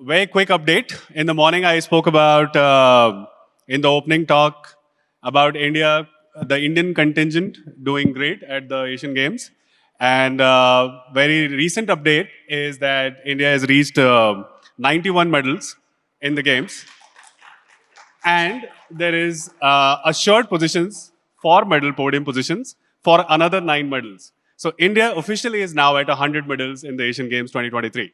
very quick update. In the morning, I spoke about, in the opening talk, about India, the Indian contingent doing great at the Asian Games. And very recent update is that India has reached 91 medals in the Games. And there is assured positions for medal podium positions for another 9 medals. So India officially is now at 100 medals in the Asian Games 2023,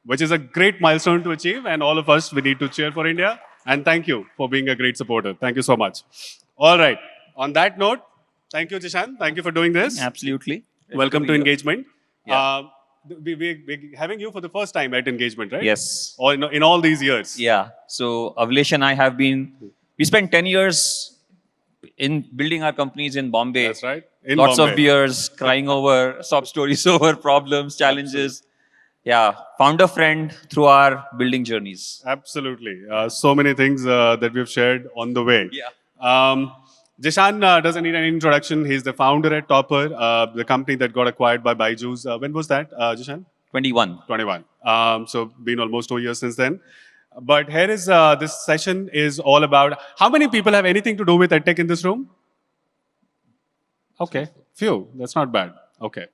which is a great milestone to achieve. And all of us, we need to cheer for India. And thank you for being a great supporter. Thank you so much. All right. On that note, thank you, Zishaan. Thank you for doing this. Absolutely. Welcome to Engagement. Yeah. We're having you for the first time at Engagement, right? Yes. Or in all these years. Yeah. So Avlesh and I have been, we spent 10 years in building our companies in Bombay. That's right. Lots of beers, crying over sob stories over problems, challenges. Yeah. Found a friend through our building journeys. Absolutely. So many things that we've shared on the way. Yeah. Zishaan doesn't need any introduction. He's the founder at Toppr, the company that got acquired by Byju's. When was that, Zishaan? 21. 21. So been almost 2 years since then. But here is, this session is all about, how many people have anything to do with EdTech in this room? Okay, few. That's not bad. Okay.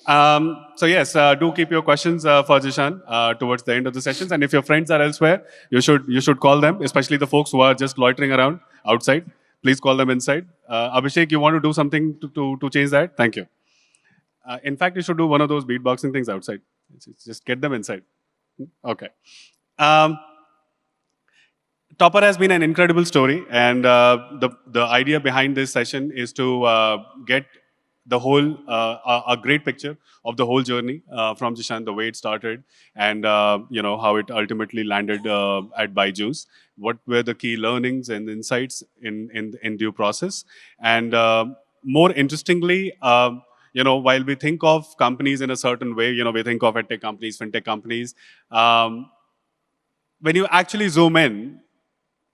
So yes, do keep your questions for Zishaan towards the end of the sessions. And if your friends are elsewhere, you should call them, especially the folks who are just loitering around outside. Please call them inside. Abhishek, you want to do something to change that? Thank you. In fact, you should do one of those beatboxing things outside. Just get them inside. Okay. Toppr has been an incredible story, and the idea behind this session is to get the whole, a great picture of the whole journey from Zishaan, the way it started, and how it ultimately landed at Byju's. What were the key learnings and insights in due process? And more interestingly, while we think of companies in a certain way, we think of edtech companies, fintech companies. When you actually zoom in,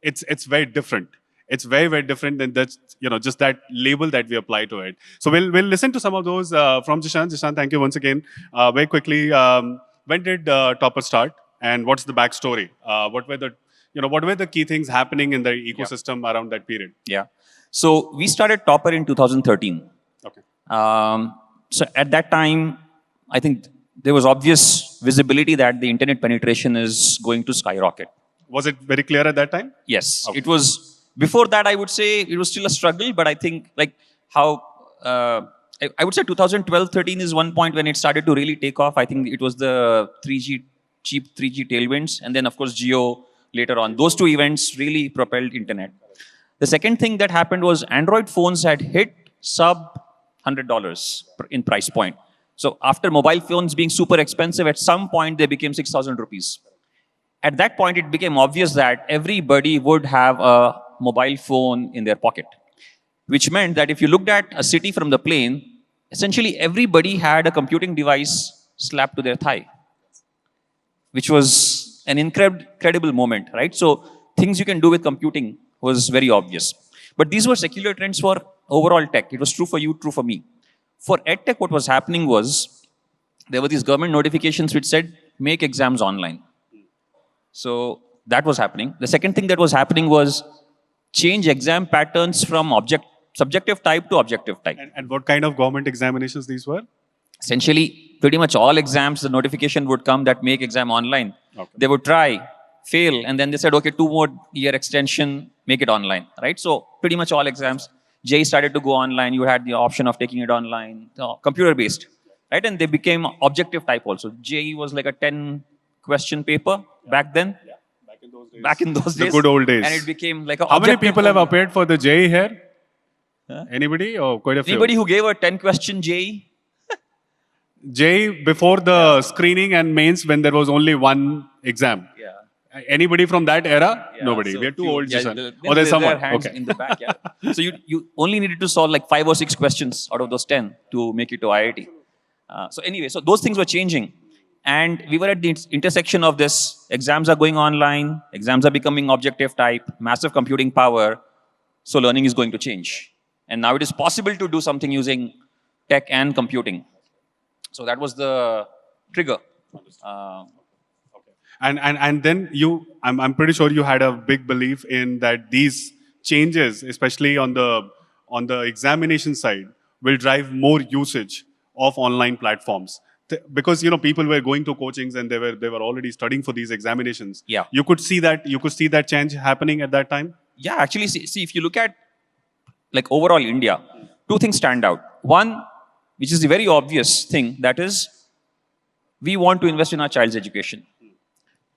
it's very different. It's very, very different than that, just that label that we apply to it. So we'll listen to some of those from Zishaan. Zishaan, thank you once again. Very quickly, when did Toppr start, and what's the backstory? What were the key things happening in the ecosystem around that period? Yeah. So we started Toppr in 2013. Okay. So at that time, I think there was obvious visibility that the internet penetration is going to skyrocket. Was it very clear at that time? Yes. Okay. It was. Before that, I would say it was still a struggle, but I think I would say 2012-13 is one point when it started to really take off. I think it was the cheap 3G tailwinds, and then of course Jio later on. Those two events really propelled internet. The second thing that happened was Android phones had hit sub $100 in price point. So after mobile phones being super expensive, at some point they became 6,000 rupees. At that point, it became obvious that everybody would have a mobile phone in their pocket, which meant that if you looked at a city from the plane, essentially everybody had a computing device slapped to their thigh, which was an incredible moment, right? So things you can do with computing was very obvious. But these were secular trends for overall tech. It was true for you, true for me. For EdTech, what was happening was there were these government notifications which said, make exams online. So that was happening. The second thing that was happening was change exam patterns from subjective type to objective type. And what kind of government examinations these were? Essentially, pretty much all exams, the notification would come that make exam online. Okay. They would try, fail, and then they said, okay, 2 more year extension, make it online, right? So pretty much all exams. JEE started to go online. You had the option of taking it online, computer-based, right? And they became objective type also. JEE was like a 10-question paper back then. Yeah. Back in those days. The good old days. And it became like a How many people have appeared for the JEE here? Huh? Anybody? Or quite a few? Anybody who gave a 10-question JEE? JEE before the screening and mains when there was only one exam. Yeah. Anybody from that era? Yeah, Nobody. So we are too old. Or there's someone. Hands in the back. Yeah. So you only needed to solve like 5 or 6 questions out of those 10 to make it to IIT. So anyway, so those things were changing. And we were at the intersection of this. Exams are going online. Exams are becoming objective type. Massive computing power. So learning is going to change. And now it is possible to do something using tech and computing. So that was the trigger. Okay. And then I'm pretty sure you had a big belief in that these changes, especially on the examination side, will drive more usage of online platforms. Because people were going to coachings and they were already studying for these examinations. Yeah. You could see that change happening at that time. Yeah, actually, see, if you look at like overall India, two things stand out. One, which is the very obvious thing, that is, we want to invest in our child's education.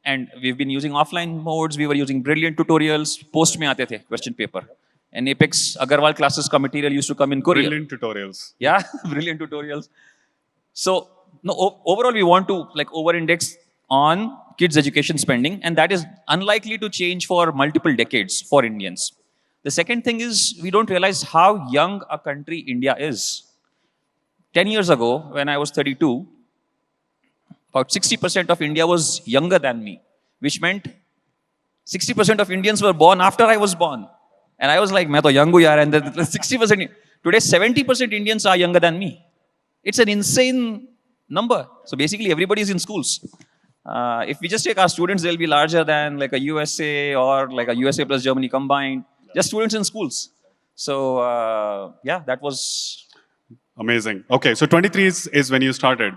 And we've been using offline modes. We were using brilliant tutorials. Post mein aate the question paper. And Apex Agarwal classes ka material used to come in courier. Brilliant tutorials. Yeah, brilliant tutorials. So no, overall, we want to like over-index on kids' education spending, and that is unlikely to change for multiple decades for Indians. The second thing is we don't realize how young a country India is. 10 years ago, when I was 32, about 60% of India was younger than me, which meant 60% of Indians were born after I was born. And I was like, "Main to young hu yaar," and the 60%. Today, 70% Indians are younger than me. It's an insane number. So basically, everybody is in schools. If we just take our students, they'll be larger than like a USA or like a USA plus Germany combined. Just students in schools. So yeah, that was Amazing. Okay, so 23 is when you started.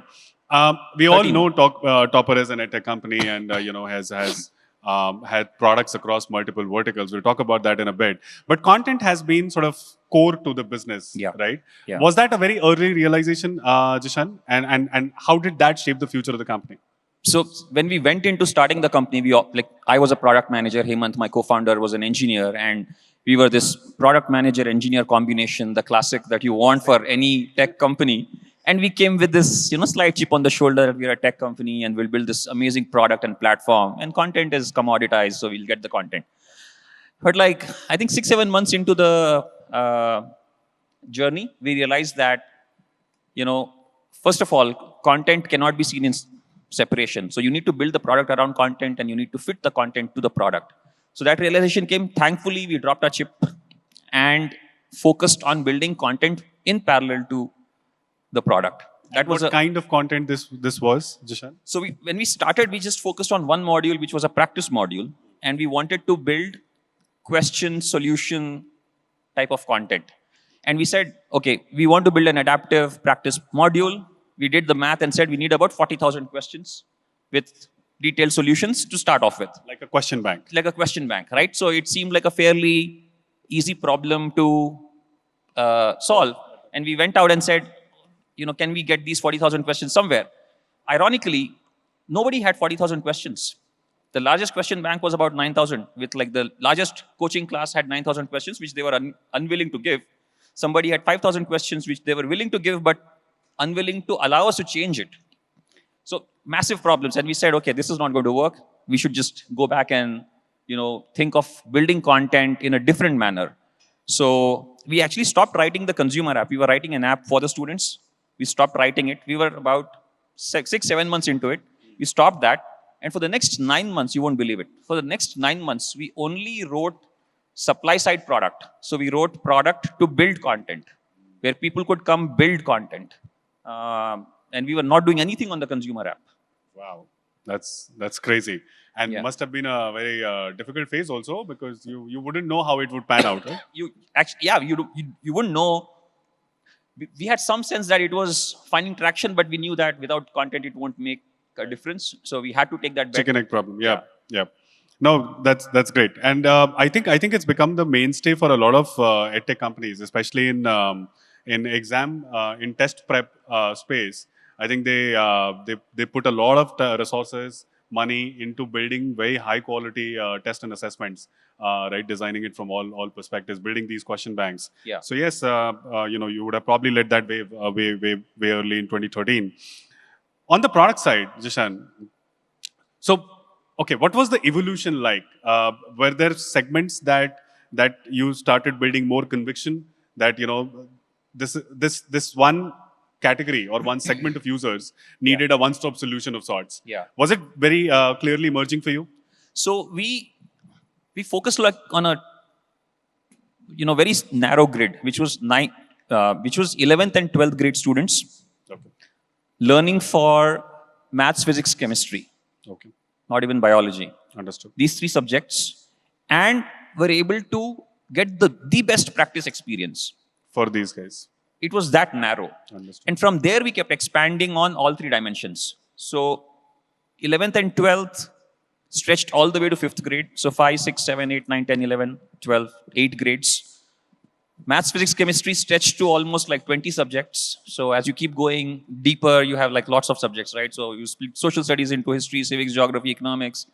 We all 13. know Toppr is an edtech company and has had products across multiple verticals. We'll talk about that in a bit. But content has been sort of core to the business, Yeah. right? Yeah. Was that a very early realization, Zishaan? And how did that shape the future of the company? So when we went into starting the company, I was a product manager. Hemant, my co-founder, was an engineer, and we were this product manager engineer combination, the classic that you want for any tech company. And we came with this, slight chip on the shoulder that we're a tech company and we'll build this amazing product and platform. And content is commoditized, so we'll get the content. But like, I think 6-7 months into the journey, we realized that, first of all, content cannot be seen in separation. So you need to build the product around content and you need to fit the content to the product. So that realization came. Thankfully, we dropped our chip and focused on building content in parallel to the product. That was what kind of content this was, Zishaan? So when we started, we just focused on one module, which was a practice module. And we wanted to build question, solution type of content. And we said, okay, we want to build an adaptive practice module. We did the math and said we need about 40,000 questions with detailed solutions to start off with. Like a question bank. Like a question bank, right? So it seemed like a fairly easy problem to solve. And we went out and said, can we get these 40,000 questions somewhere? Ironically, nobody had 40,000 questions. The largest question bank was about 9,000, with like the largest coaching class had 9,000 questions, which they were unwilling to give. Somebody had 5,000 questions, which they were willing to give, but unwilling to allow us to change it. So massive problems. And we said, okay, this is not going to work. We should just go back and, think of building content in a different manner. So we actually stopped writing the consumer app. We were writing an app for the students. We stopped writing it. We were about 6-7 months into it. We stopped that. And for the next 9 months, you won't believe it. For the next 9 months, we only wrote supply side product. So we wrote product to build content, where people could come build content. And we were not doing anything on the consumer app. Wow, that's crazy. And Yeah. must have been a very difficult phase also, because you wouldn't know how it would pan out, right? You wouldn't know. We had some sense that it was finding traction, but we knew that without content, it won't make a difference. So we had to take that bet. Chicken egg problem. Yeah. No, that's great. And I think it's become the mainstay for a lot of edtech companies, especially in exam in test prep space. I think they put a lot of resources, money into building very high quality test and assessments, right? Designing it from all perspectives, building these question banks. Yeah. So yes, you would have probably led that wave way early in 2013. On the product side, Zishaan, so okay, what was the evolution like? Were there segments that you started building more conviction that this one category or one segment of users needed a one-stop solution of sorts? Yeah. Was it very clearly emerging for you? So we focused like on a very narrow grid, which was 11th and 12th grade students Okay. learning for maths, physics, chemistry. Okay. not even biology. Understood. These three subjects, and were able to get the best practice experience. For these guys. It was that narrow. Understood. And from there, we kept expanding on all three dimensions. So 11th and 12th stretched all the way to 5th grade. So 5, 6, 7, 8, 9, 10, 11, 12, 8 grades. Maths, physics, chemistry stretched to almost like 20 subjects. So as you keep going deeper, you have like lots of subjects, right? So you split social studies into history, civics, geography, economics,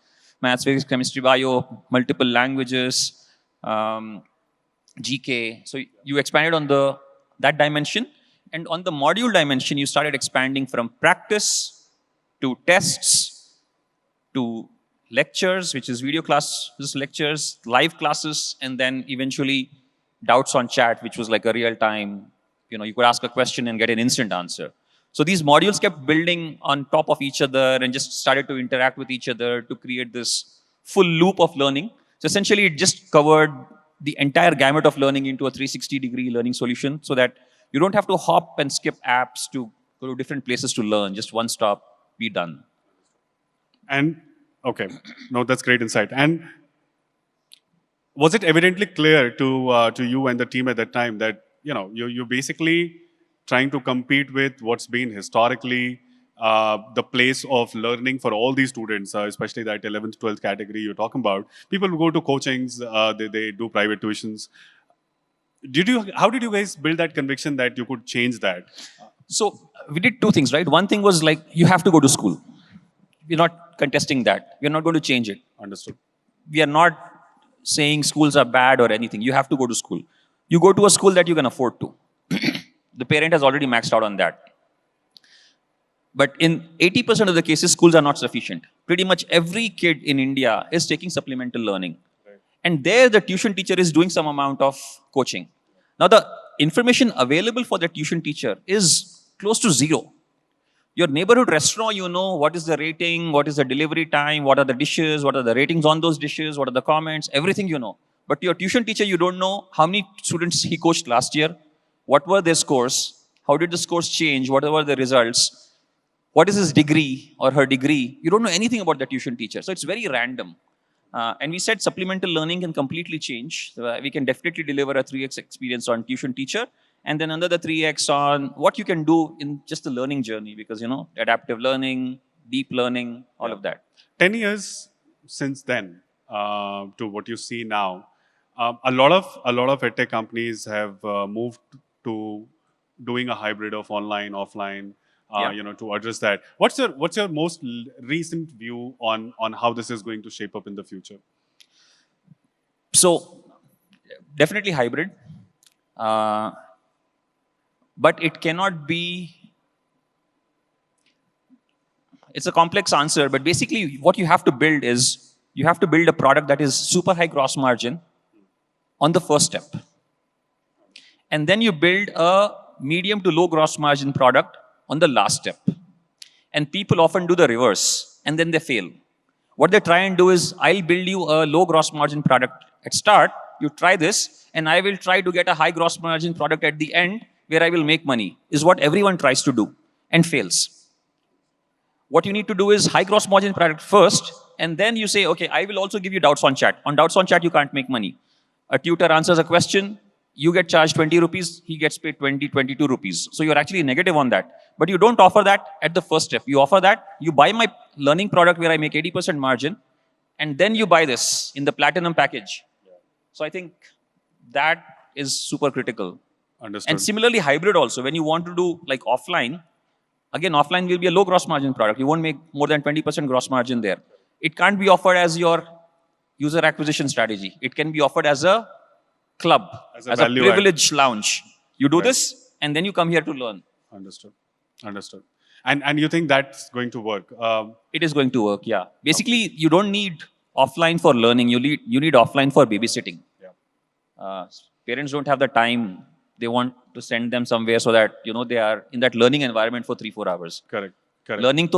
maths, physics, chemistry, bio, multiple languages, GK. So you expanded on that dimension. And on the module dimension, you started expanding from practice to tests to lectures, which is video classes, lectures, live classes, and then eventually doubts on chat, which was like a real time, you could ask a question and get an instant answer. So these modules kept building on top of each other and just started to interact with each other to create this full loop of learning. So essentially it just covered the entire gamut of learning into a 360-degree learning solution so that you don't have to hop and skip apps to go to different places to learn. Just one stop, be done. And, okay, no, that's great insight. And was it evidently clear to you and the team at that time that you're basically trying to compete with what's been historically the place of learning for all these students, especially that 11th, 12th category you're talking about? People who go to coachings, they do private tuitions. How did you guys build that conviction that you could change that? So we did two things, right? One thing was like, you have to go to school. We're not contesting that. We're not going to change it. Understood. We are not saying schools are bad or anything. You have to go to school. You go to a school that you can afford to. The parent has already maxed out on that. But in 80% of the cases, schools are not sufficient. Pretty much every kid in India is taking supplemental learning. Right. And there the tuition teacher is doing some amount of coaching. Now the information available for the tuition teacher is close to zero. Your neighborhood restaurant, what is the rating, what is the delivery time, what are the dishes, what are the ratings on those dishes, what are the comments, everything you know. But your tuition teacher, you don't know how many students he coached last year, what were their scores, how did the scores change, what were the results, what is his degree or her degree. You don't know anything about the tuition teacher. So it's very random. And we said supplemental learning can completely change. We can definitely deliver a 3x experience on tuition teacher. And then another 3x on what you can do in just the learning journey, because, adaptive learning, deep learning, all of that. 10 years since then to what you see now, a lot of edtech companies have moved to doing a hybrid of online, offline, to address that. What's your most recent view on how this is going to shape up in the future? So, definitely hybrid. But it cannot be, it's a complex answer, but basically what you have to build is, you have to build a product that is super high gross margin on the first step. And then you build a medium to low gross margin product on the last step. And people often do the reverse, and then they fail. What they try and do is, I'll build you a low gross margin product at start, you try this, and I will try to get a high gross margin product at the end, where I will make money, is what everyone tries to do and fails. What you need to do is high gross margin product first, and then you say, okay, I will also give you doubts on chat. On doubts on chat, you can't make money. A tutor answers a question, you get charged 20 rupees, he gets paid 22 rupees. So you're actually negative on that. But you don't offer that at the first step. You offer that, you buy my learning product where I make 80% margin, and then you buy this in the platinum package. So I think that is super critical. Understood. And similarly, hybrid also. When you want to do like offline, again, offline will be a low gross margin product. You won't make more than 20% gross margin there. It can't be offered as your user acquisition strategy. It can be offered as a club, as a privilege lounge. You do this, and then you come here to learn. Understood. Understood. And you think that's going to work? It is going to work, yeah. Basically, you don't need offline for learning. You need offline for babysitting. Yeah. Parents don't have the time. They want to send them somewhere so that, they are in that learning environment for 3-4 hours. Correct. Correct. Learning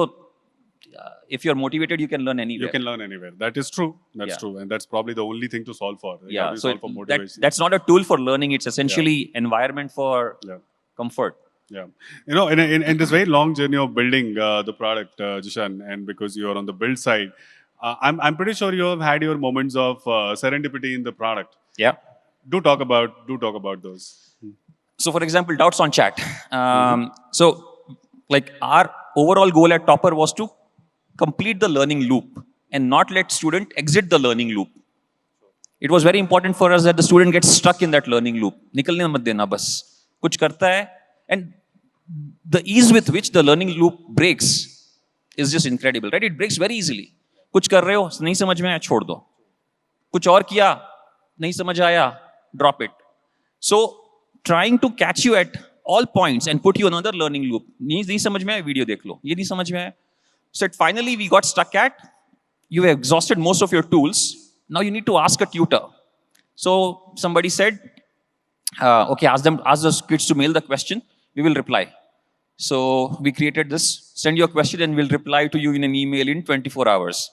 if you're motivated, you can learn anywhere. You can learn anywhere. That is true. That's true. And that's probably the only thing to solve for. Yeah. So solve for motivation. That's not a tool for learning. It's essentially environment for comfort. Yeah. In this very long journey of building the product, Zishaan, and because you're on the build side, I'm pretty sure you have had your moments of serendipity in the product. Yeah. Do talk about those. So, for example, doubts on chat. So, like our overall goal at Toppr was to complete the learning loop and not let student exit the learning loop. It was very important for us that the student gets stuck in that learning loop. निकलने मत देना बस. कुछ करता है, and the ease with which the learning loop breaks is just incredible, right? It breaks very easily. कुछ कर रहे हो, नहीं समझ में आया, छोड़ दो. कुछ और किया, नहीं समझ आया, drop it. So, trying to catch you at all points and put you in another learning loop. नहीं समझ में आया, वीडियो देख लो. ये नहीं समझ में आया. So finally we got stuck at, you have exhausted most of your tools. Now you need to ask a tutor. So somebody said, okay, ask the kids to mail the question. We will reply. So we created this. Send your question and we'll reply to you in an email in 24 hours.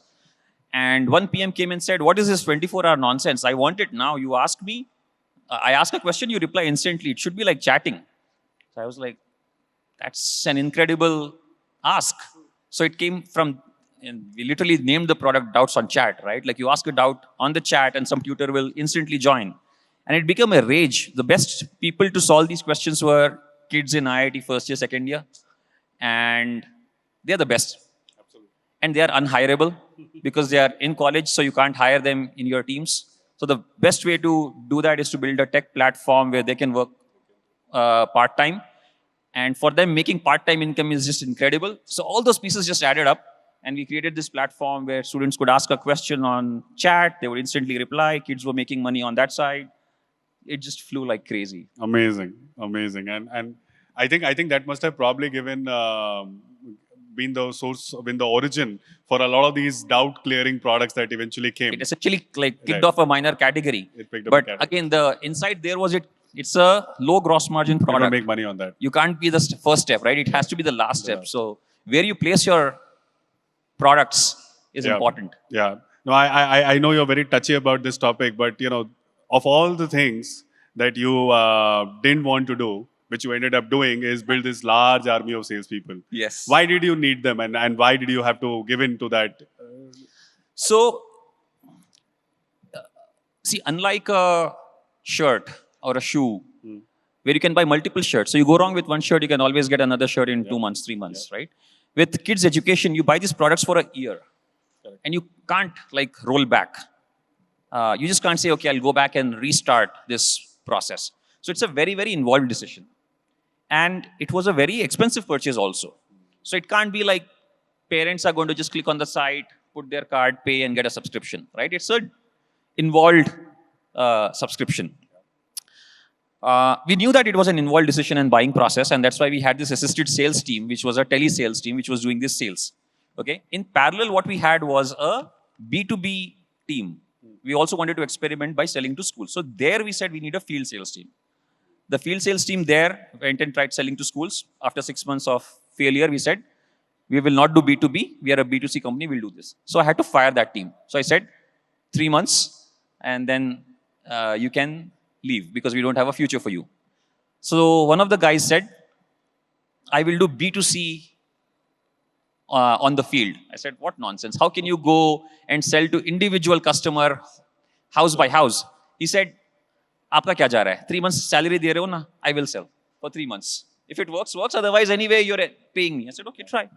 And one PM came and said, what is this 24-hour nonsense? I want it now. You ask me. I ask a question, you reply instantly. It should be like chatting. So I was like, that's an incredible ask. So it came from, and we literally named the product Doubts on Chat, right? Like you ask a doubt on the chat and some tutor will instantly join. And it became a rage. The best people to solve these questions were kids in IIT first year, second year. And they're the best. Absolutely. And they are unhireable because they are in college, so you can't hire them in your teams. So the best way to do that is to build a tech platform where they can work part-time. And for them, making part-time income is just incredible. So all those pieces just added up. And we created this platform where students could ask a question on chat. They would instantly reply. Kids were making money on that side. It just flew like crazy. Amazing. And I think that must have probably been the origin for a lot of these doubt-clearing products that eventually came. It essentially like kicked off a minor category. It picked up but a category. Again, the inside there was it's a low gross margin You product. don't make money on that. You can't be the first step, right? It has to be the last step. So where you place your products is important. Yeah. No, I know you're very touchy about this topic, but of all the things that you didn't want to do, which you ended up doing, is build this large army of salespeople. Yes. Why did you need them, and why did you have to give in to that? So, see, unlike a shirt or a shoe, where you can buy multiple shirts. So you go wrong with one shirt, you can always get another shirt in 2 months, 3 months, right? With kids' education, you buy these products for a year. Correct. And you can't like roll back. You just can't say, okay, I'll go back and restart this process. So it's a very, very involved decision. And it was a very expensive purchase also. So it can't be like parents are going to just click on the site, put their card, pay and get a subscription, right? It's a involved subscription. We knew that it was an involved decision and buying process, and that's why we had this assisted sales team, which was a tele-sales team, which was doing this sales. Okay. In parallel, what we had was a B2B team. We also wanted to experiment by selling to schools. So there we said we need a field sales team. The field sales team there went and tried selling to schools. After 6 months of failure, we said, we will not do B2B. We are a B2C company. We'll do this. So I had to fire that team. So I said, 3 months, and then you can leave because we don't have a future for you. So one of the guys said, I will do B2C on the field. I said, what nonsense? How can you go and sell to individual customer house by house? He said, आपका क्या जा रहा है? 3 months salary दे रहे हो ना? I will sell for 3 months. If it works, works. Otherwise, anyway, you're paying me. I said, okay, try.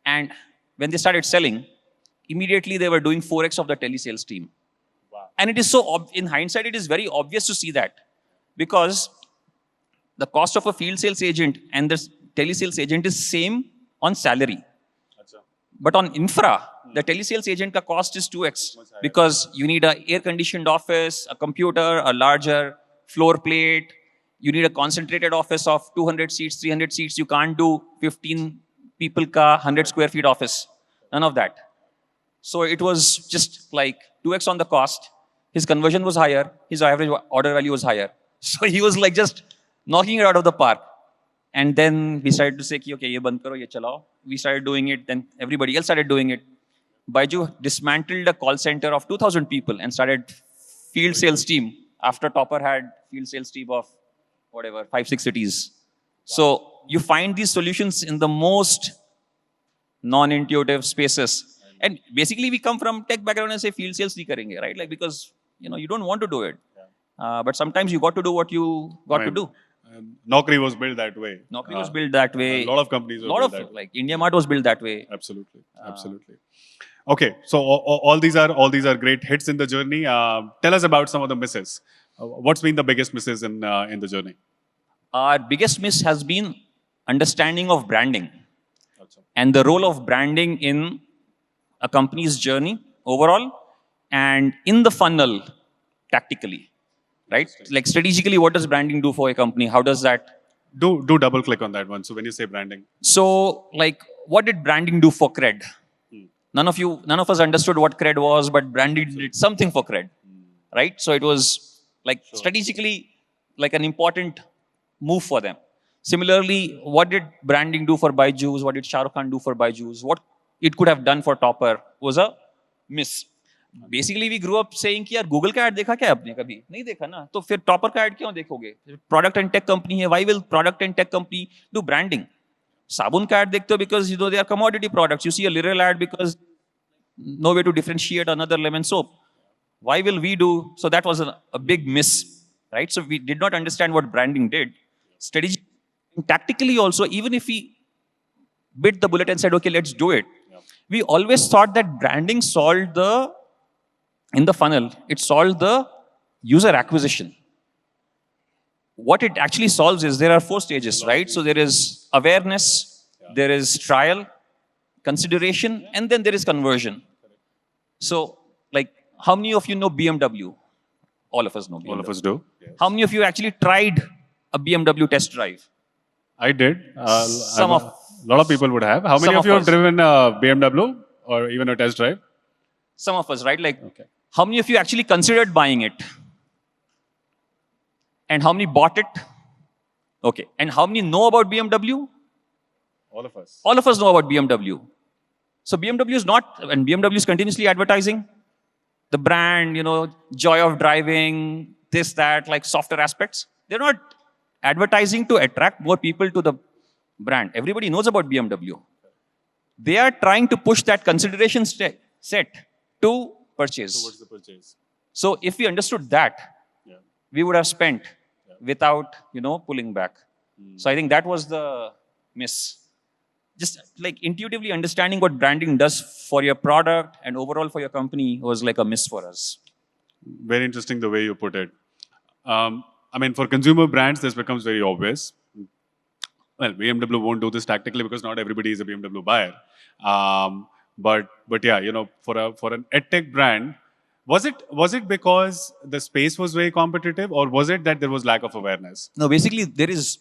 And when they started selling, immediately they were doing 4x of the telesales team. Wow. And it is so, in hindsight, it is very obvious to see that. Because the cost of a field sales agent and the telesales agent is same on salary. Achha. But on infra, the telesales agent ka cost is 2x. Because you need an air-conditioned office, a computer, a larger floor plate. You need a concentrated office of 200 seats, 300 seats. You can't do 15 people ka 100 square feet office. None of that. So it was just like 2x on the cost. His conversion was higher. His average order value was higher. So he was like just knocking it out of the park. And then we started to say, okay, ye band karo, ye chalao. We started doing it. Then everybody else started doing it. Baiju dismantled a call center of 2,000 people and started field sales team after Toppr had field sales team of whatever, 5-6 cities. So you find these solutions in the most non-intuitive spaces. And basically we come from tech background and say field sales nahi karenge, right? Like because you don't want to do it. But sometimes you got to do what you got to do. Naukri was built that way. Naukri was built that way. A lot of companies were lot built of that way. like India Mart was built that way. Absolutely, absolutely. Okay, so all these are great hits in the journey. Tell us about some of the misses. What's been the biggest misses in the journey? Our biggest miss has been understanding of branding and the role of branding in a company's journey overall and in the funnel tactically, right? Like strategically, what does branding do for a company? How does that? Do double click on that one. So when you say branding, so like what did branding do for cred? None of us understood what cred was, but branding did something for cred, right? So it was like strategically like an important move for them. Similarly, what did branding do for Byju's? What did Shah Rukh Khan do for Byju's? What it could have done for Toppr was a miss. Basically, we grew up saying कि यार Google का ad देखा क्या आपने कभी? नहीं देखा ना, तो फिर Toppr का ad क्यों देखोगे? Product and tech company है, why will product and tech company do branding? साबुन का ad देखते हो because they are commodity products. You see a Literal ad because no way to differentiate another lemon soap. Why will we do? So that was a big miss, right? So we did not understand what branding did. Strategy, tactically also, even if we bit the bullet and said, okay, let's do it, we always thought that branding solved in the funnel, it solved the user acquisition. What it actually solves is there are 4 stages, right? So there is awareness, there is trial, consideration, and then there is conversion. So, like, how many of you know BMW? All of us know BMW. all of us do. Yes. How many of you actually tried a BMW test drive? I did. A Some of lot of people would have. How many some of you of have us. driven a BMW or even a test drive? Some of us, right? Like, Okay. how many of you actually considered buying it? And how many bought it? Okay. And how many know about BMW? All of us. All of us know about BMW. So BMW is not, and BMW is continuously advertising the brand, joy of driving, this, that, like softer aspects. They're not advertising to attract more people to the brand. Everybody knows about BMW. They are trying to push that consideration set to purchase. Towards the purchase. So if we understood that, we would have spent without, pulling back. So I think that was the miss. Just like intuitively understanding what branding does for your product and overall for your company was like a miss for us. Very interesting the way you put it. I mean, for consumer brands, this becomes very obvious. Well, BMW won't do this tactically because not everybody is a BMW buyer. But yeah, for an edtech brand, was it because the space was very competitive, or was it that there was lack of awareness? No, basically there is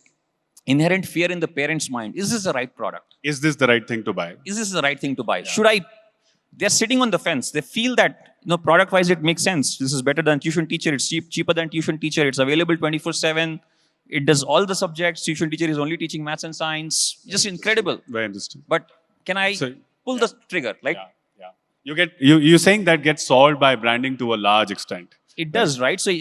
inherent fear in the parent's mind. Is this the right product? Is this the right thing to buy? Is this the right thing to buy? Yeah. Should I? They're sitting on the fence. They feel that product-wise it makes sense. This is better than tuition teacher. It's cheaper than tuition teacher. It's available 24/7. It does all the subjects. Tuition teacher is only teaching maths and science. Just incredible. Very interesting. But can I pull the trigger? Like, you're saying that gets solved by branding to a large extent. It does, right? So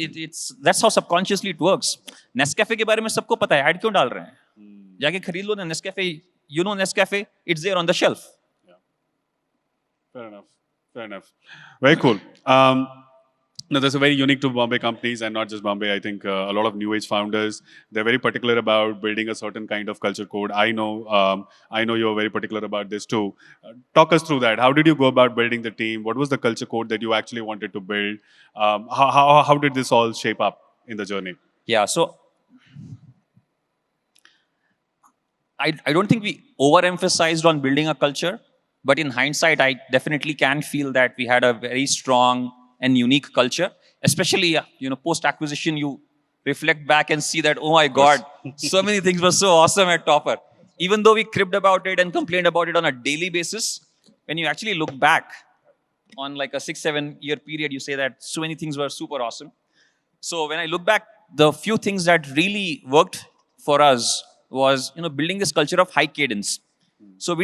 that's how subconsciously it works. Nescafe के बारे में सबको पता है. Ad क्यों डाल रहे हैं? जाके खरीद लो ना Nescafe. You know Nescafe. It's there on the shelf. Fair enough. Fair enough. Very cool. No, that's a very unique to Bombay companies, and not just Bombay. I think a lot of new age founders, they're very particular about building a certain kind of culture code. I know you're very particular about this too. Talk us through that. How did you go about building the team? What was the culture code that you actually wanted to build? How did this all shape up in the journey? Yeah, so I don't think we overemphasized on building a culture, but in hindsight, I definitely can feel that we had a very strong and unique culture, especially, post-acquisition, you reflect back and see that, oh my God, so many things were so awesome at Toppr. Even though we cribbed about it and complained about it on a daily basis, when you actually look back on like a 6-7 year period, you say that so many things were super awesome. So when I look back, the few things that really worked for us was, building this culture of high cadence. So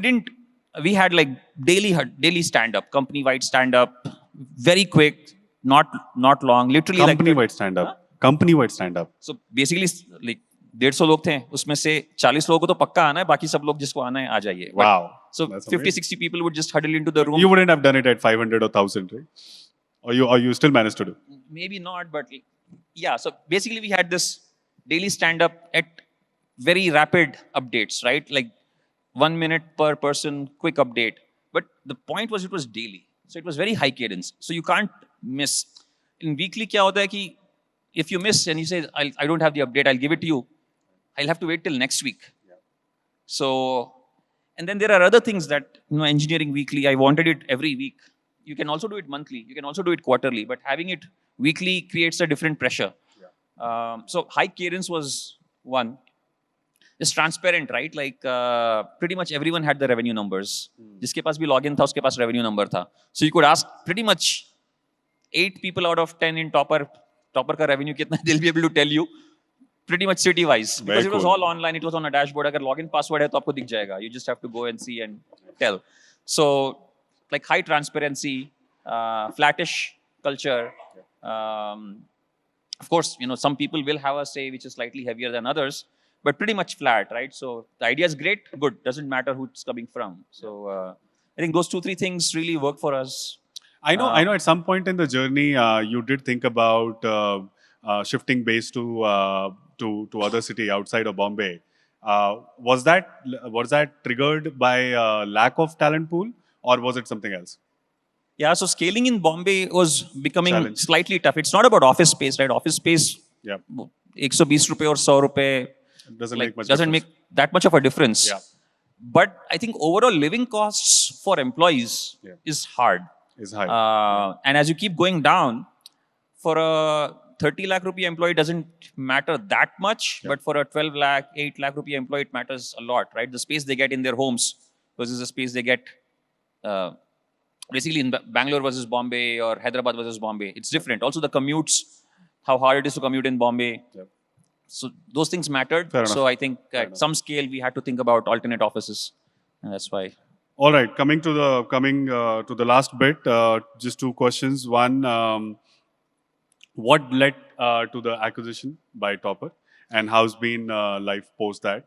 we had like daily stand-up, company-wide stand-up, very quick, not long, literally company-wide stand-up. Company-wide stand-up. So basically, like 150 लोग थे, उसमें से 40 लोगों को तो पक्का आना है, बाकी सब लोग जिसको आना है आ जाइए. Wow. So That's 50, amazing. 60 people would just huddle into the room. You wouldn't have done it at 500 or 1,000, right? Or you still managed to do? Maybe not, but yeah. So basically, we had this daily stand-up at very rapid updates, right? Like 1 minute per person, quick update. But the point was, it was daily, so it was very high cadence. So you can't miss. In weekly, क्या होता है कि if you miss and you say, I don't have the update, I'll give it to you. I'll have to wait till next week. So, and then there are other things that, engineering weekly, I wanted it every week. You can also do it monthly. You can also do it quarterly, but having it weekly creates a different pressure. So high cadence was one. It's transparent, right? Like pretty much everyone had the revenue numbers. जिसके पास भी login था, उसके पास revenue number था. So you could ask pretty much 8 people out of 10 in Toppr का revenue कितना है, they'll be able to tell you pretty much city wise, because it was all online. It was on a dashboard. अगर login password है तो आपको दिख जाएगा. You just have to go and see and tell. So like high transparency, flattish culture. Of course, some people will have a say which is slightly heavier than others, but pretty much flat, right? So the idea is great, good. Doesn't matter who it's coming from. So I think those 2-3 things really work for us. I know. At some point in the journey, you did think about shifting base to other city outside of Bombay. Was that triggered by lack of talent pool, or was it something else? Yeah, so scaling in Bombay was becoming Challenge. slightly tough. It's not about office space, right? Office space, Yeah, 120 rupees or 100 rupees doesn't like, make much. doesn't difference. make that much of a difference. Yeah. But I think overall living costs for employees is hard. Is high. And as you keep going down, for a 30 lakh rupee employee doesn't matter that much, but for a 12 lakh, 8 lakh rupee employee, it matters a lot, right? The space they get in their homes versus the space they get basically in Bangalore versus Bombay or Hyderabad versus Bombay. It's different. Also the commutes, how hard it is to commute in Bombay. So those things mattered. So I think at some scale we had to think about alternate offices. And that's why. All right, coming to the last bit, just 2 questions. One, what led to the acquisition by Toppr, and how's been life post that?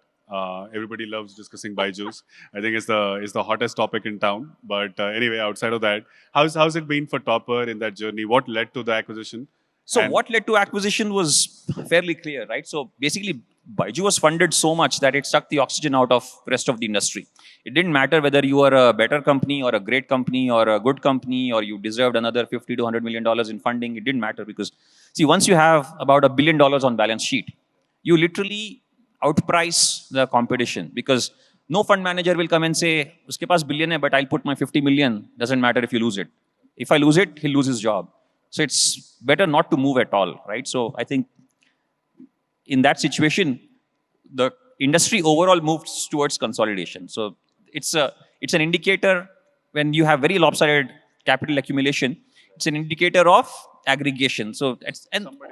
Everybody loves discussing Byju's. I think it's the hottest topic in town. But anyway, outside of that, how's it been for Toppr in that journey? What led to the acquisition? So what led to acquisition was fairly clear, right? So basically, Byju was funded so much that it sucked the oxygen out of rest of the industry. It didn't matter whether you were a better company or a great company or a good company or you deserved another $50 to $100 million in funding. It didn't matter because, see, once you have about $1 billion on balance sheet, you literally outprice the competition because no fund manager will come and say, uske paas billion hai, but I'll put my 50 million. Doesn't matter if you lose it. If I lose it, he'll lose his job. So it's better not to move at all, right? So I think in that situation, the industry overall moves towards consolidation. So it's an indicator when you have very lopsided capital accumulation. It's an indicator of aggregation. So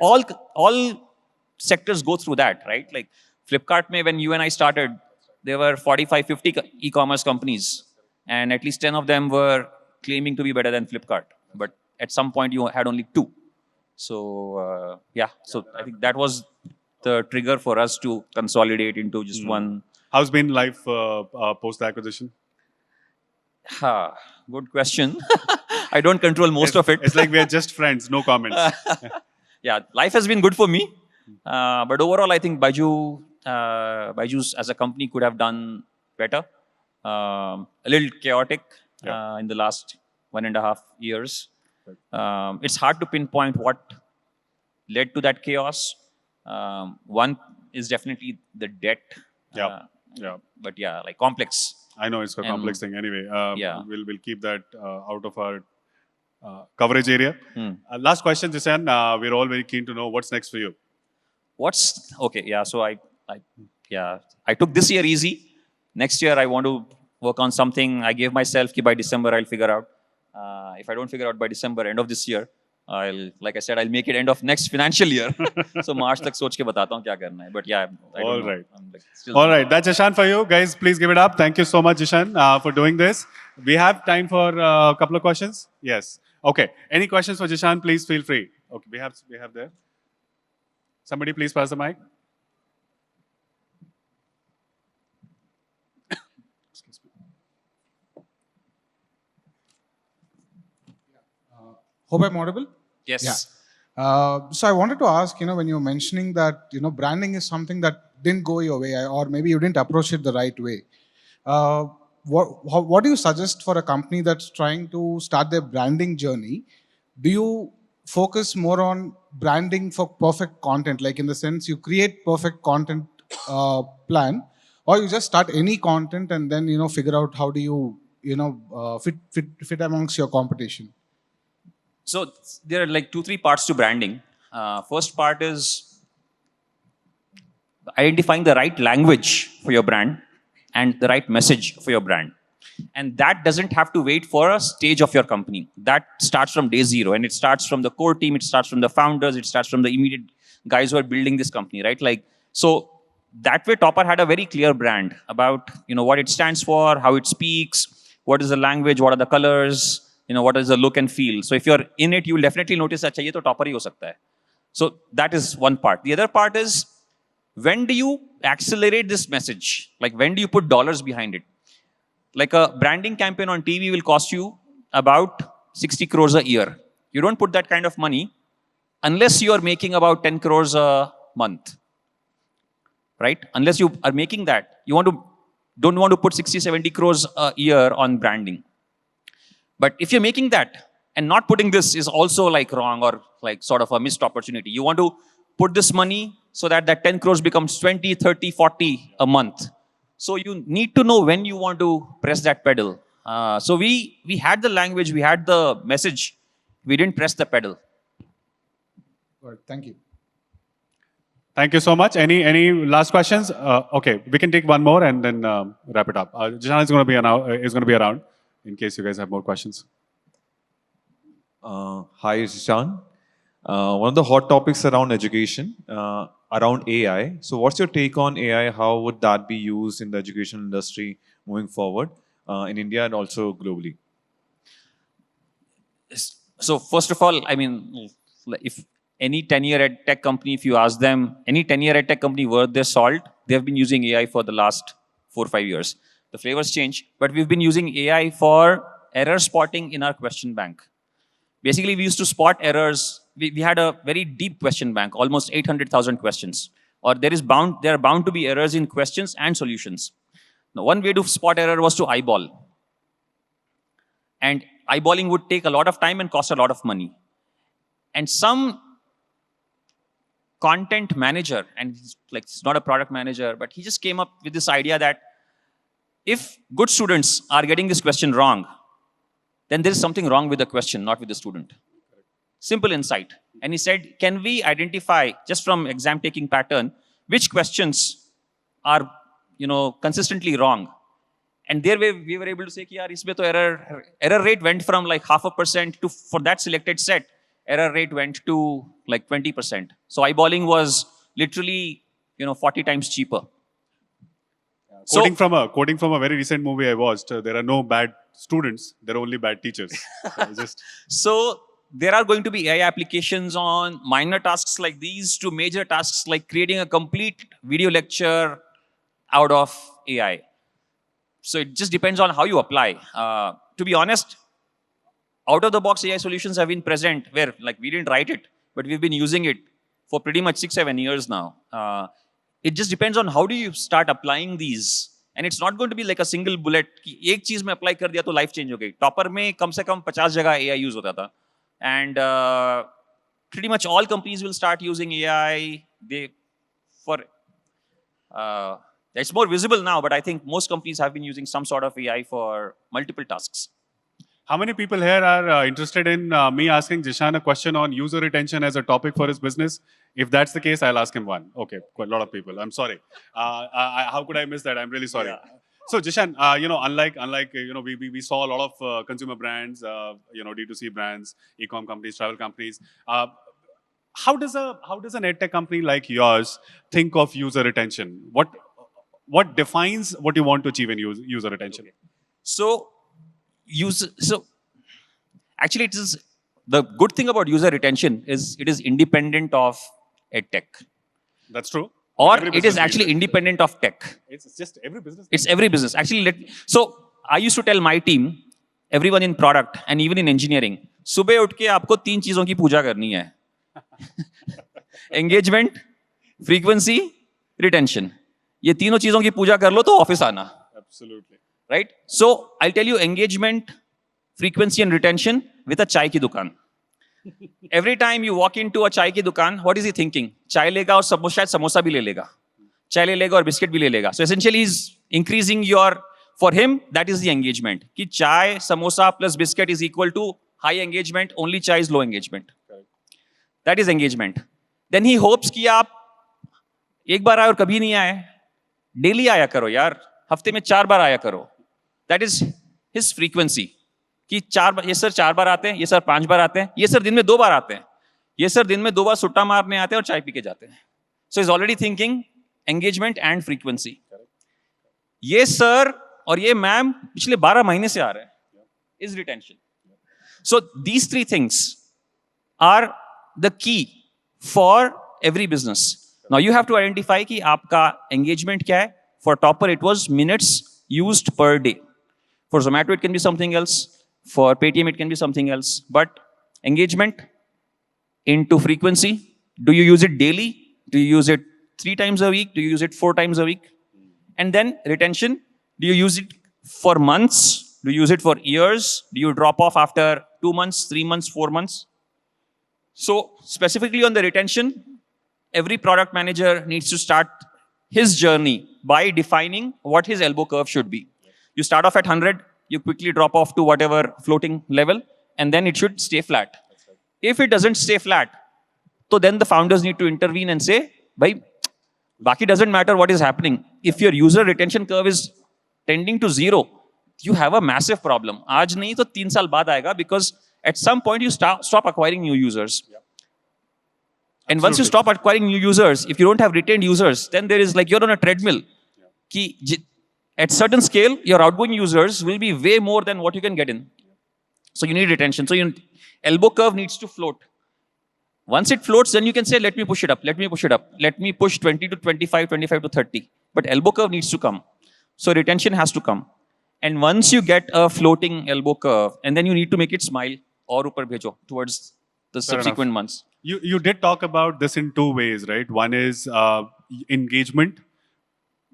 all sectors go through that, right? Like Flipkart, when you and I started, there were 45, 50 e-commerce companies, and at least 10 of them were claiming to be better than Flipkart. But at some point, you had only 2. So so I think that was the trigger for us to consolidate into just one. How's been life post the acquisition? Good question. I don't control most of it. It's like we are just friends, no comments. Yeah, life has been good for me. But overall, I think Byju's as a company could have done better. A little chaotic in the last 1.5 years. It's hard to pinpoint what led to that chaos. One is definitely the debt. But yeah, like complex. I know it's a complex thing. Anyway, we'll keep that out of our coverage area. Last question, Zishaan. We're all very keen to know what's next for you. Okay? Yeah. So I took this year easy. Next year I want to work on something. I gave myself by December I'll figure out. If I don't figure out by December, end of this year, like I said, I'll make it end of next financial year. So March tak soch ke batata hu kya karna hai. But yeah, I don't know. All right, that's Zishaan for you. Guys, please give it up. Thank you so much, Zishaan, for doing this. We have time for a couple of questions. Yes. Okay. Any questions for Zishaan, please feel free. Okay, we have there. Somebody please pass the mic. Hope I'm audible? Yes. Yeah. So I wanted to ask, when you're mentioning that, branding is something that didn't go your way, or maybe you didn't approach it the right way. Uh, what do you suggest for a company that's trying to start their branding journey? Do you focus more on branding for perfect content, like in the sense you create perfect content plan, or you just start any content and then figure out how do you fit amongst your competition? So there are like 2, 3 parts to branding. First part is identifying the right language for your brand and the right message for your brand. And that doesn't have to wait for a stage of your company. That starts from day zero, and it starts from the core team, it starts from the founders, it starts from the immediate guys who are building this company, right? Like, so that way Toppr had a very clear brand about, what it stands for, how it speaks, what is the language, what are the colors, what is the look and feel. So if you're in it, you will definitely notice that ये तो Toppr ही हो सकता है. So that is one part. The other part is, when do you accelerate this message? Like, when do you put dollars behind it? Like, a branding campaign on TV will cost you about 60 crores a year. You don't put that kind of money unless you are making about 10 crores a month, right? Unless you are making that, don't want to put 60, 70 crores a year on branding. But if you're making that and not putting this is also like wrong, or like sort of a missed opportunity. You want to put this money so that 10 crores becomes 20, 30, 40 a month. So you need to know when you want to press that pedal. So we had the language, we had the message, we didn't press the pedal. Good. Thank you. Thank you so much. Any last questions? Okay, we can take one more and then wrap it up. Zishaan is going to be around in case you guys have more questions. Hi, Zishaan. One of the hot topics around education, around AI. So what's your take on AI? How would that be used in the education industry moving forward in India and also globally? So first of all, I mean, if any 10-year ed tech company, if you ask them, any 10-year ed tech company worth their salt, they've been using AI for the last 4 or 5 years. The flavors change, but we've been using AI for error spotting in our question bank. Basically, we used to spot errors. We had a very deep question bank, almost 800,000 questions. Or there are bound to be errors in questions and solutions. Now, one way to spot error was to eyeball. And eyeballing would take a lot of time and cost a lot of money. And some content manager, and it's not a product manager, but he just came up with this idea that if good students are getting this question wrong, then there is something wrong with the question, not with the student. Simple insight. And he said, can we identify, just from exam taking pattern, which questions are consistently wrong? And there we were able to say, yaar, isme to error rate went from like 0.5% to, for that selected set, error rate went to like 20%. So eyeballing was literally 40 times cheaper. Quoting from a very recent movie I watched, there are no bad students, there are only bad teachers. So there are going to be AI applications on minor tasks like these to major tasks like creating a complete video lecture out of AI. So it just depends on how you apply. To be honest, out of the box AI solutions have been present where like we didn't write it, but we've been using it for pretty much 6-7 years now. It just depends on how do you start applying these. And it's not going to be like a single bullet. एक चीज में apply कर दिया तो life change हो गई. Toppr में कम से कम 50 जगह AI use होता था. And pretty much all companies will start using AI. It's more visible now, but I think most companies have been using some sort of AI for multiple tasks. How many people here are interested in me asking Zishaan a question on user retention as a topic for his business? If that's the case, I'll ask him one. Okay, quite a lot of people. I'm sorry. How could I miss that? I'm really sorry. Yeah. So Zishaan, unlike we saw a lot of consumer brands, D2C brands, e-com companies, travel companies. How does an edtech company like yours think of user retention? What defines what you want to achieve in user retention? Okay. So actually, it is the good thing about user retention is it is independent of edtech. That's true. Or it is actually independent of tech. It's just every business. It's every business. Actually, so I used to tell my team, everyone in product and even in engineering, सुबह उठ के आपको 3 चीजों की पूजा करनी है. Engagement, frequency, retention. ये तीनों चीजों की पूजा कर लो तो ऑफिस आना. Absolutely. Right? So I'll tell you engagement, frequency and retention with a चाय की दुकान. Every time you walk into a चाय की दुकान, what is he thinking? चाय लेगा और शायद समोसा भी ले लेगा. चाय ले लेगा और बिस्किट भी ले लेगा. So essentially he's increasing your, for him, that is the engagement. कि चाय, samosa plus biscuit is equal to high engagement, only chai is low engagement. That is engagement. Then he hopes कि आप एक बार आए और कभी नहीं आए. Daily आया करो यार. हफ्ते में 4 बार आया करो. That is his frequency. कि 4 बार, ये सर 4 बार आते हैं, ये सर 5 बार आते हैं, ये सर दिन में 2 बार आते हैं, ये सर दिन में 2 बार सुट्टा मारने आते हैं और चाय पी के जाते हैं. So he's already thinking engagement and frequency. ये सर और ये मैम पिछले 12 महीने से आ रहे हैं. Is retention. So these 3 things are the key for every business. Now you have to identify कि आपका engagement क्या है. For Toppr it was minutes used per day. For Zomato it can be something else. For Paytm it can be something else. But engagement into frequency. Do you use it daily? Do you use it 3 times a week? Do you use it 4 times a week? And then retention. Do you use it for months? Do you use it for years? Do you drop off after 2 months, 3 months, 4 months? So specifically on the retention, every product manager needs to start his journey by defining what his elbow curve should be. You start off at 100, you quickly drop off to whatever floating level, and then it should stay flat. If it doesn't stay flat, so then the founders need to intervene and say, bhai, baki doesn't matter what is happening. If your user retention curve is tending to 0, you have a massive problem. Aaj nahi to 3 saal baad aayega, because at some point you stop acquiring new users. And once you stop acquiring new users, if you don't have retained users, then there is like you're on a treadmill. Ki at certain scale, your outgoing users will be way more than what you can get in. So you need retention. So your elbow curve needs to float. Once it floats, then you can say, let me push it up, let me push it up. Let me push 20 to 25, 25 to 30. But elbow curve needs to come. So retention has to come. And once you get a floating elbow curve, and then you need to make it smile or upar bhejo towards the subsequent months. You did talk about this in 2 ways, right? One is engagement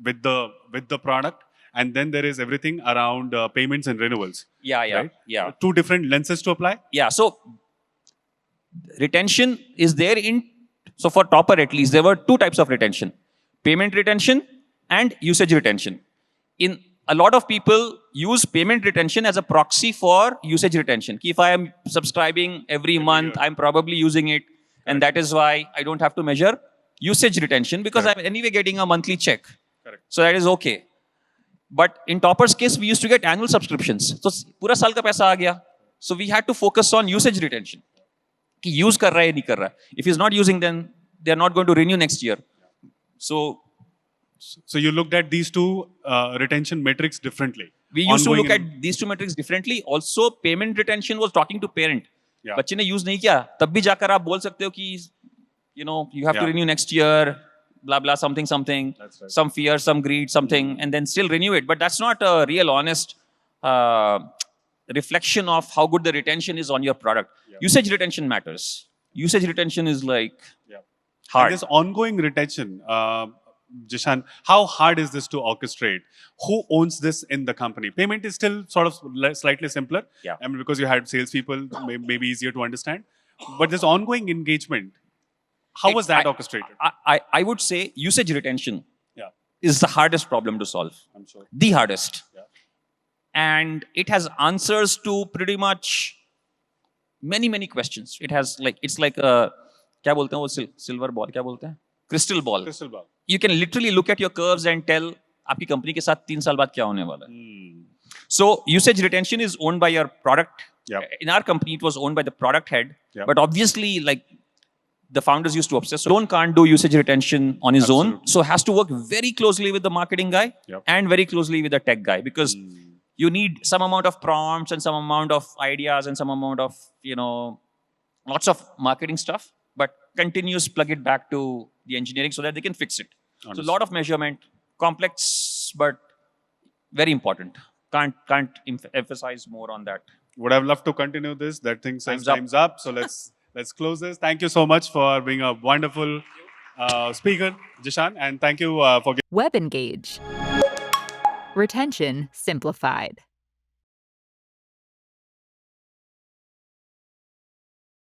with the product, and then there is everything around payments and renewals. Yeah. Right? Yeah. 2 different lenses to apply. Yeah. So retention is there in, so for Toppr at least, there were 2 types of retention: payment retention and usage retention. In a lot of people use payment retention as a proxy for usage retention. If I am subscribing every month, I'm probably using it. And that is why I don't have to measure usage retention, because I'm anyway getting a monthly check. Correct. So that is okay. But in Toppr's case, we used to get annual subscriptions. So पूरा साल का पैसा आ गया. So we had to focus on usage retention. कि use कर रहा है नहीं कर रहा है. If he's not using, then they're not going to renew next year. So you looked at these 2 retention metrics differently. We used to look at these 2 metrics differently. Also, payment retention was talking to parent. Yeah. बच्चे ने use नहीं किया, तब भी जाकर आप बोल सकते हो कि you have to renew next year, blah blah something. That's right. Some fear, some greed, something, and then still renew it. But that's not a real honest reflection of how good the retention is on your product. Yeah. Usage retention matters. Usage retention is like hard. And this ongoing retention, Zishaan, how hard is this to orchestrate? Who owns this in the company? Payment is still sort of slightly simpler. Yeah. I mean, because you had salespeople, maybe easier to understand. But this ongoing engagement, how was that orchestrated? I would say usage retention is the hardest problem to solve. I'm sure. The hardest. Yeah. And it has answers to pretty much many questions. It has like, it's like a, क्या बोलते हैं वो silver ball, क्या बोलते हैं? Crystal ball. Crystal ball. You can literally look at your curves and tell आपकी company के साथ 3 साल बाद क्या होने वाला है. So usage retention is owned by your product. Yep. In our company, it was owned by the product head. Yep. But obviously, like the founders used to obsess. So alone can't do usage retention on his own. So has to work very closely with the marketing guy and very closely with the tech guy, because you need some amount of prompts and some amount of ideas and some amount of, lots of marketing stuff, but continuous plug it back to the engineering so that they can fix it. So a lot of measurement, complex, but very important. Can't emphasize more on that. Would have loved to continue this. That thing says Time's up. time's up. So let's close this. Thank you so much for being a wonderful speaker, Zishaan, and thank you for Web Engage. Retention simplified.